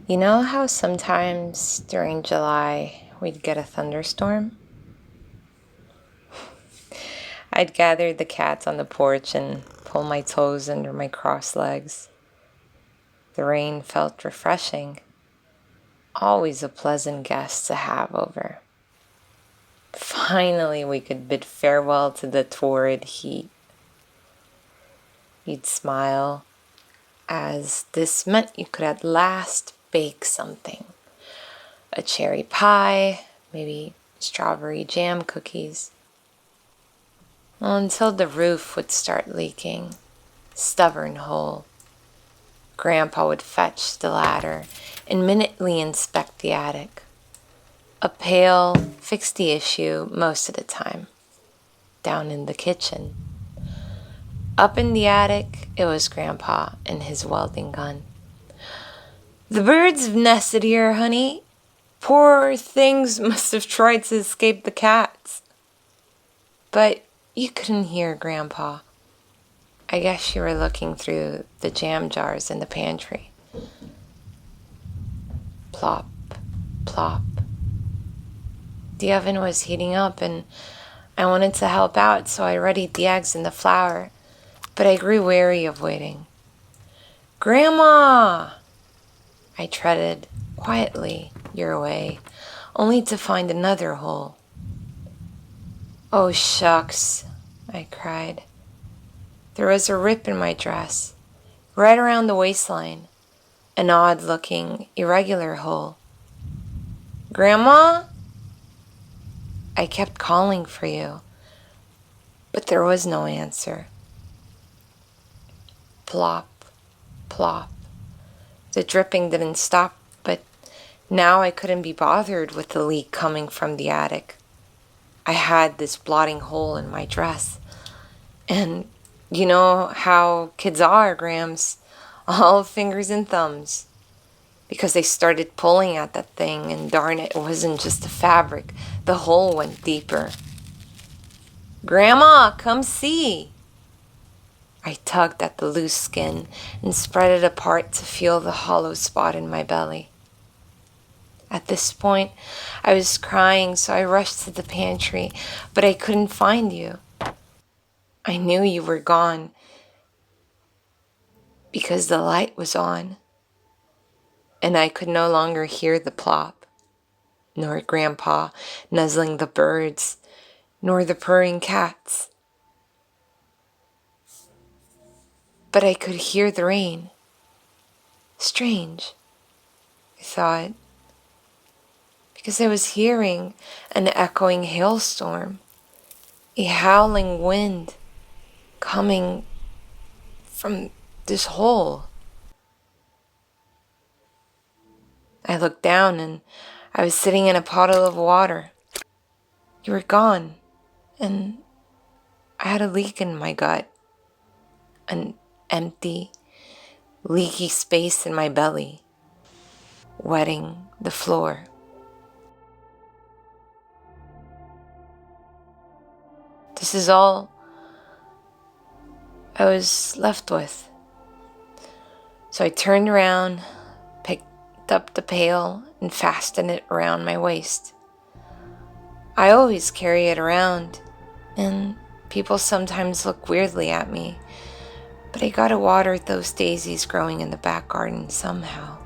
You know how sometimes during July we'd get a thunderstorm? I'd gather the cats on the porch and pull my toes under my crossed legs. The rain felt refreshing, always a pleasant guest to have over. Finally, we could bid farewell to the torrid heat. You'd smile, as this meant you could at last bake something. A cherry pie, maybe strawberry jam cookies. Well, until the roof would start leaking, stubborn hole. Grandpa would fetch the ladder and minutely inspect the attic. A pail fixed the issue most of the time. Down in the kitchen. Up in the attic, it was Grandpa and his welding gun. "The birds have nested here, honey. Poor things must have tried to escape the cats." But you couldn't hear Grandpa. I guess you were looking through the jam jars in the pantry. Plop, plop. The oven was heating up and I wanted to help out, so I readied the eggs and the flour, but I grew weary of waiting. "Grandma!" I treaded quietly your way, only to find another hole. "Oh, shucks," I cried. There was a rip in my dress, right around the waistline, an odd-looking, irregular hole. "Grandma?" I kept calling for you, but there was no answer. Plop, plop. The dripping didn't stop, but now I couldn't be bothered with the leak coming from the attic. I had this blotting hole in my dress, and you know how kids are, Grams, all fingers and thumbs, because they started pulling at that thing, and darn it wasn't just the fabric. The hole went deeper. "Grandma, come see." I tugged at the loose skin and spread it apart to feel the hollow spot in my belly. At this point, I was crying, so I rushed to the pantry, but I couldn't find you. I knew you were gone because the light was on, and I could no longer hear the plop, nor Grandpa nuzzling the birds, nor the purring cats. But I could hear the rain. Strange, I thought, because I was hearing an echoing hailstorm, a howling wind coming from this hole. I looked down and I was sitting in a puddle of water. You were gone, and I had a leak in my gut, an empty, leaky space in my belly, wetting the floor. This is all I was left with. So I turned around, picked up the pail, and fastened it around my waist. I always carry it around, and people sometimes look weirdly at me, but I gotta water those daisies growing in the back garden somehow.